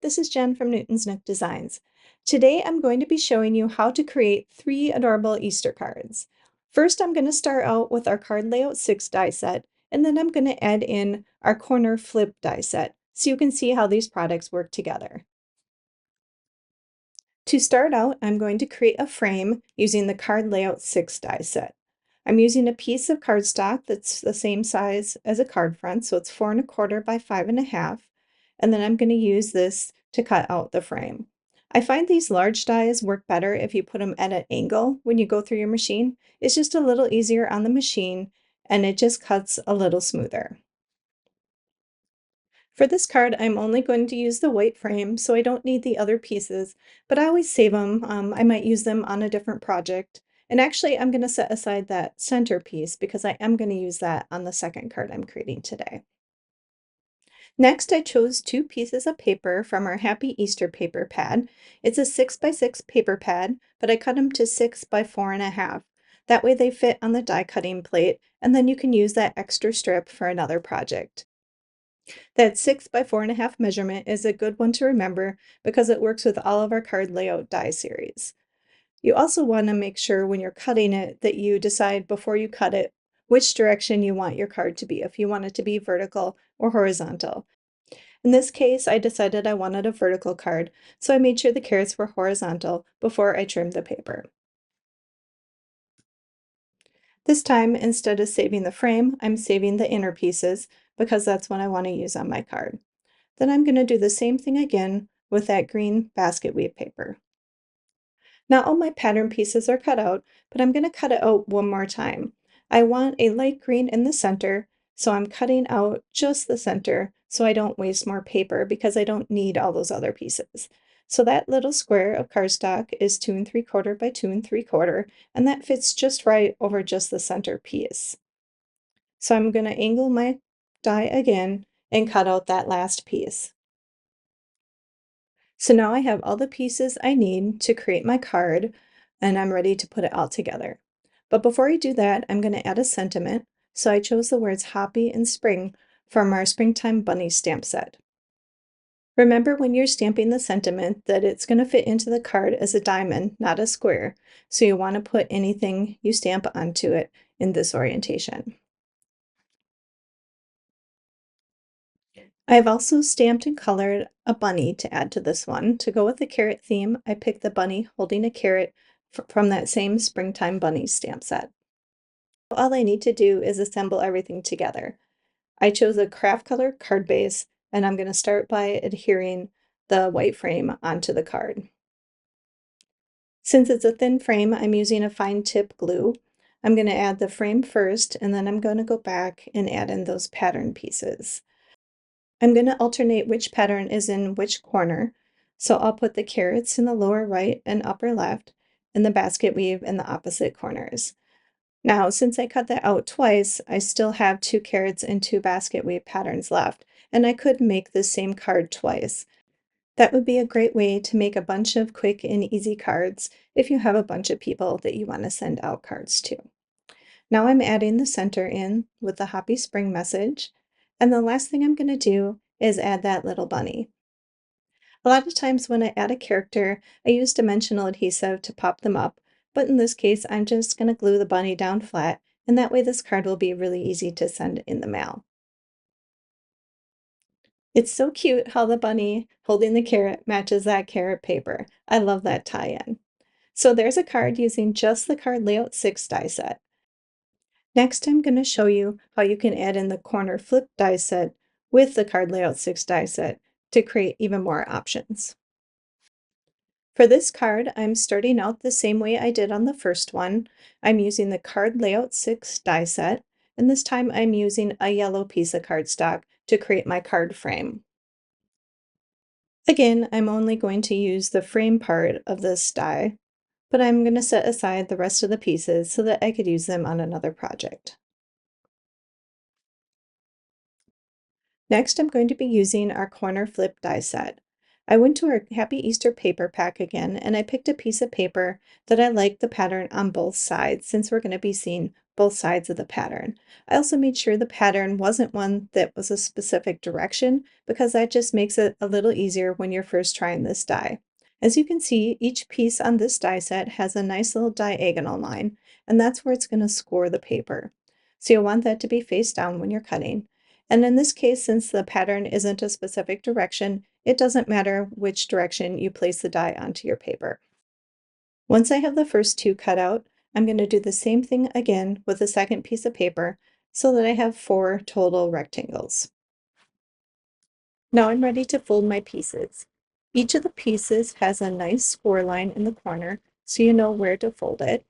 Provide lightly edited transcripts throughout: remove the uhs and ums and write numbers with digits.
this is Jen from Newton's Nook Designs. Today I'm going to be showing you how to create 3 adorable Easter cards. First I'm going to start out with our Card Layout 6 die set, and then I'm going to add in our Corner Flip die set so you can see how these products work together. To start out, I'm going to create a frame using the Card Layout 6 die set. I'm using a piece of cardstock that's the same size as a card front, so it's 4 1/4 by 5 1/2, and then I'm going to use this to cut out the frame. I find these large dies work better if you put them at an angle when you go through your machine. It's just a little easier on the machine, and it just cuts a little smoother. For this card, I'm only going to use the white frame, so I don't need the other pieces, but I always save them. I might use them on a different project. And actually, I'm going to set aside that center piece because I am going to use that on the second card I'm creating today. Next, I chose 2 pieces of paper from our Happy Easter paper pad. It's a 6 by 6 paper pad, but I cut them to 6 by 4 1/2. That way they fit on the die cutting plate, and then you can use that extra strip for another project. That 6 by 4 1/2 measurement is a good one to remember because it works with all of our card layout die series. You also want to make sure when you're cutting it that you decide before you cut it which direction you want your card to be, if you want it to be vertical or horizontal. In this case, I decided I wanted a vertical card, so I made sure the carrots were horizontal before I trimmed the paper. This time, instead of saving the frame, I'm saving the inner pieces because that's what I want to use on my card. Then I'm going to do the same thing again with that green basket weave paper. Now all my pattern pieces are cut out, but I'm going to cut it out one more time. I want a light green in the center, so I'm cutting out just the center so I don't waste more paper because I don't need all those other pieces. So that little square of cardstock is 2 3/4 by 2 3/4, and that fits just right over just the center piece. So I'm going to angle my die again and cut out that last piece. So now I have all the pieces I need to create my card, and I'm ready to put it all together. But before I do that, I'm going to add a sentiment. So I chose the words happy and spring from our Springtime Bunny stamp set. Remember when you're stamping the sentiment that it's going to fit into the card as a diamond, not a square. So you want to put anything you stamp onto it in this orientation. I've also stamped and colored a bunny to add to this one. To go with the carrot theme, I picked the bunny holding a carrot from that same Springtime Bunny stamp set. All I need to do is assemble everything together. I chose a craft color card base, and I'm going to start by adhering the white frame onto the card. Since it's a thin frame, I'm using a fine tip glue. I'm going to add the frame first, and then I'm going to go back and add in those pattern pieces. I'm going to alternate which pattern is in which corner. So I'll put the carrots in the lower right and upper left, and the basket weave in the opposite corners. Now, since I cut that out twice, I still have 2 carrots and 2 basket weave patterns left, and I could make the same card twice. That would be a great way to make a bunch of quick and easy cards if you have a bunch of people that you want to send out cards to. Now I'm adding the center in with the Happy Spring message. And the last thing I'm going to do is add that little bunny. A lot of times when I add a character, I use dimensional adhesive to pop them up, but in this case, I'm just going to glue the bunny down flat, and that way this card will be really easy to send in the mail. It's so cute how the bunny holding the carrot matches that carrot paper. I love that tie-in. So there's a card using just the Card Layout 6 die set. Next, I'm going to show you how you can add in the corner flip die set with the Card Layout 6 die set to create even more options. For this card, I'm starting out the same way I did on the first one. I'm using the Card Layout 6 die set, and this time I'm using a yellow piece of cardstock to create my card frame. Again, I'm only going to use the frame part of this die, but I'm going to set aside the rest of the pieces so that I could use them on another project. Next, I'm going to be using our corner flip die set. I went to our Happy Easter paper pack again, and I picked a piece of paper that I liked the pattern on both sides since we're going to be seeing both sides of the pattern. I also made sure the pattern wasn't one that was a specific direction because that just makes it a little easier when you're first trying this die. As you can see, each piece on this die set has a nice little diagonal line, and that's where it's going to score the paper. So you'll want that to be face down when you're cutting. And in this case, since the pattern isn't a specific direction, it doesn't matter which direction you place the die onto your paper. Once I have the first two cut out, I'm going to do the same thing again with the second piece of paper so that I have 4 total rectangles. Now I'm ready to fold my pieces. Each of the pieces has a nice score line in the corner so you know where to fold it,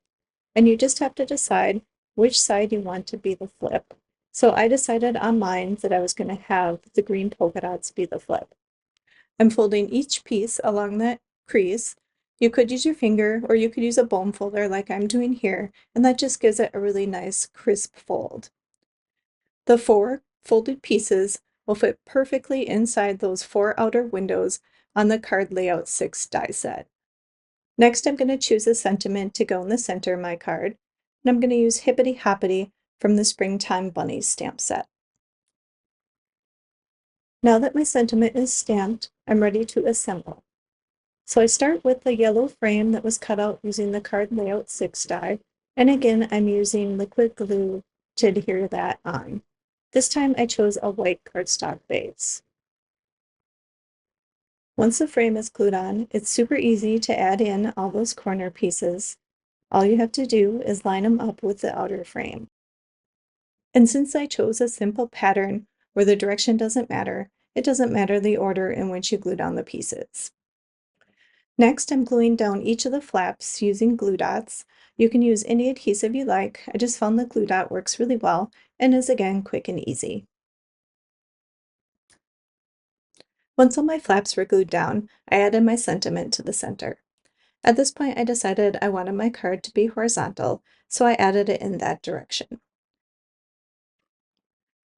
and you just have to decide which side you want to be the flip. So I decided on mine that I was going to have the green polka dots be the flip. I'm folding each piece along that crease. You could use your finger or you could use a bone folder like I'm doing here, and that just gives it a really nice crisp fold. The 4 folded pieces will fit perfectly inside those 4 outer windows on the Card Layout 6 die set. Next, I'm going to choose a sentiment to go in the center of my card, and I'm going to use Hippity Hoppity from the Springtime Bunnies stamp set. Now that my sentiment is stamped, I'm ready to assemble. So I start with the yellow frame that was cut out using the Card Layout 6 die, and again I'm using liquid glue to adhere that on. This time I chose a white cardstock base. Once the frame is glued on, it's super easy to add in all those corner pieces. All you have to do is line them up with the outer frame. And since I chose a simple pattern where the direction doesn't matter, it doesn't matter the order in which you glue down the pieces. Next, I'm gluing down each of the flaps using glue dots. You can use any adhesive you like. I just found the glue dot works really well and is again quick and easy. Once all my flaps were glued down, I added my sentiment to the center. At this point, I decided I wanted my card to be horizontal, so I added it in that direction.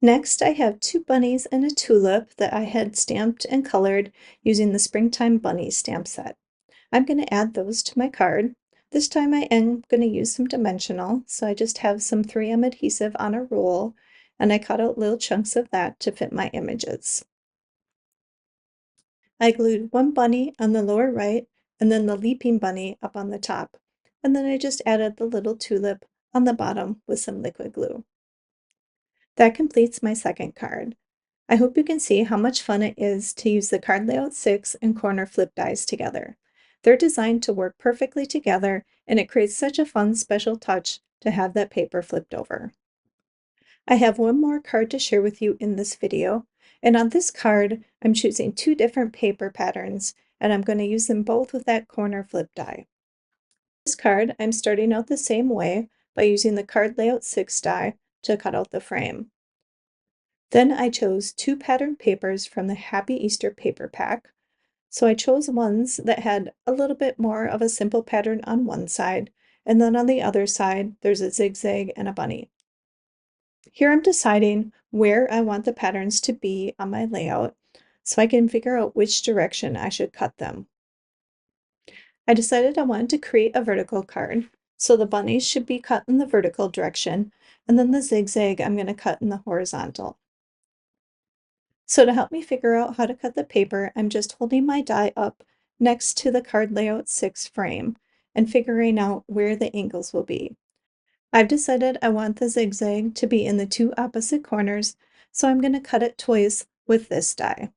Next, I have 2 bunnies and a tulip that I had stamped and colored using the Springtime Bunnies stamp set. I'm going to add those to my card. This time I am going to use some dimensional, so I just have some 3M adhesive on a roll, and I cut out little chunks of that to fit my images. I glued one bunny on the lower right and then the leaping bunny up on the top, and then I just added the little tulip on the bottom with some liquid glue. That completes my second card. I hope you can see how much fun it is to use the Card Layout 6 and corner flip dies together. They're designed to work perfectly together, and it creates such a fun special touch to have that paper flipped over. I have one more card to share with you in this video, and on this card I'm choosing 2 different paper patterns, and I'm going to use them both with that corner flip die. This card I'm starting out the same way by using the Card Layout 6 die to cut out the frame. Then I chose 2 pattern papers from the Happy Easter paper pack. So I chose ones that had a little bit more of a simple pattern on one side, and then on the other side, there's a zigzag and a bunny. Here I'm deciding where I want the patterns to be on my layout, so I can figure out which direction I should cut them. I decided I wanted to create a vertical card, so the bunnies should be cut in the vertical direction, and then the zigzag I'm going to cut in the horizontal. So to help me figure out how to cut the paper, I'm just holding my die up next to the Card Layout 6 frame and figuring out where the angles will be. I've decided I want the zigzag to be in the 2 opposite corners, so I'm going to cut it twice with this die.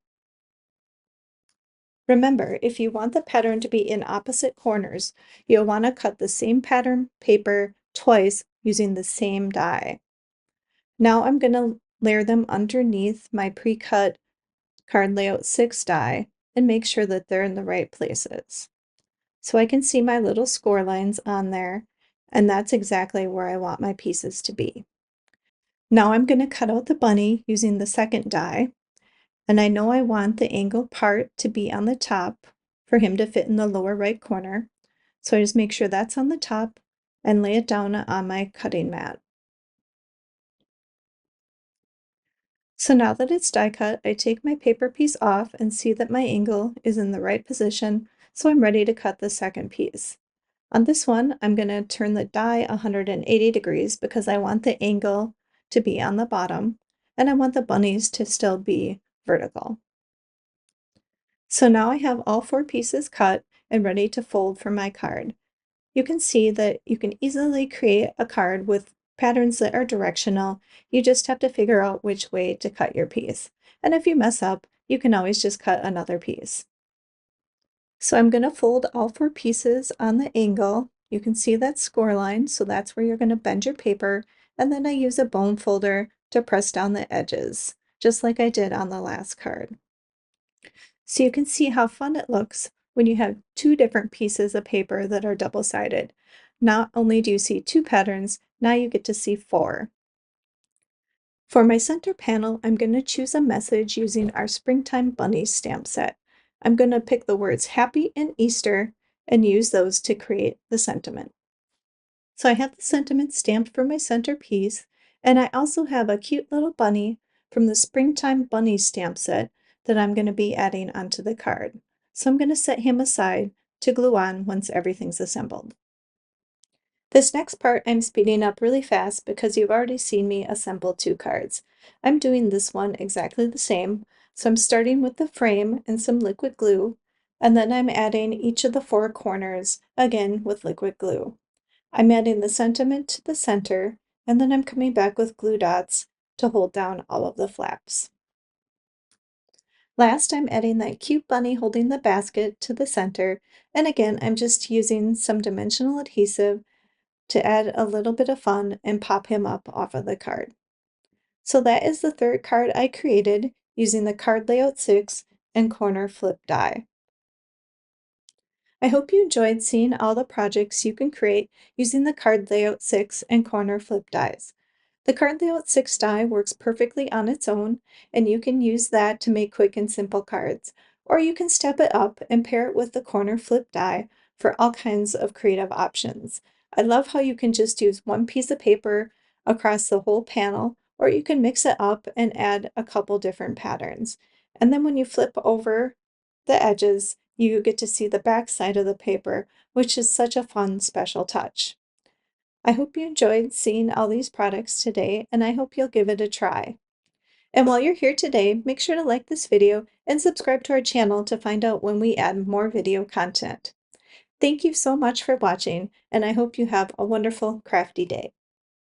Remember, if you want the pattern to be in opposite corners, you'll want to cut the same pattern paper twice using the same die. Now I'm going to layer them underneath my pre-cut Card Layout 6 die and make sure that they're in the right places. So I can see my little score lines on there, and that's exactly where I want my pieces to be. Now I'm going to cut out the bunny using the second die, and I know I want the angled part to be on the top for him to fit in the lower right corner. So I just make sure that's on the top and lay it down on my cutting mat. So now that it's die cut, I take my paper piece off and see that my angle is in the right position, so I'm ready to cut the second piece. On this one, I'm going to turn the die 180 degrees because I want the angle to be on the bottom and I want the bunnies to still be vertical. So now I have all 4 pieces cut and ready to fold for my card. You can see that you can easily create a card with patterns that are directional. You just have to figure out which way to cut your piece. And if you mess up, you can always just cut another piece. So I'm going to fold all 4 pieces on the angle. You can see that score line, so that's where you're going to bend your paper. And then I use a bone folder to press down the edges, just like I did on the last card. So you can see how fun it looks when you have 2 different pieces of paper that are double-sided. Not only do you see 2 patterns, now you get to see 4. For my center panel, I'm going to choose a message using our Springtime Bunnies stamp set. I'm going to pick the words Happy and Easter and use those to create the sentiment. So I have the sentiment stamped for my centerpiece, and I also have a cute little bunny from the Springtime Bunnies stamp set that I'm going to be adding onto the card. So I'm going to set him aside to glue on once everything's assembled. This next part I'm speeding up really fast because you've already seen me assemble 2 cards. I'm doing this one exactly the same, so I'm starting with the frame and some liquid glue, and then I'm adding each of the 4 corners, again with liquid glue. I'm adding the sentiment to the center, and then I'm coming back with glue dots to hold down all of the flaps. Last, I'm adding that cute bunny holding the basket to the center, and again, I'm just using some dimensional adhesive to add a little bit of fun and pop him up off of the card. So that is the 3rd card I created using the Card Layout 6 and Corner Flip die. I hope you enjoyed seeing all the projects you can create using the Card Layout 6 and Corner Flip dies. The Card Layout 6 die works perfectly on its own, and you can use that to make quick and simple cards. Or you can step it up and pair it with the Corner Flip die for all kinds of creative options. I love how you can just use one piece of paper across the whole panel, or you can mix it up and add a couple different patterns. And then when you flip over the edges, you get to see the back side of the paper, which is such a fun special touch. I hope you enjoyed seeing all these products today, and I hope you'll give it a try. And while you're here today, make sure to like this video and subscribe to our channel to find out when we add more video content. Thank you so much for watching, and I hope you have a wonderful crafty day.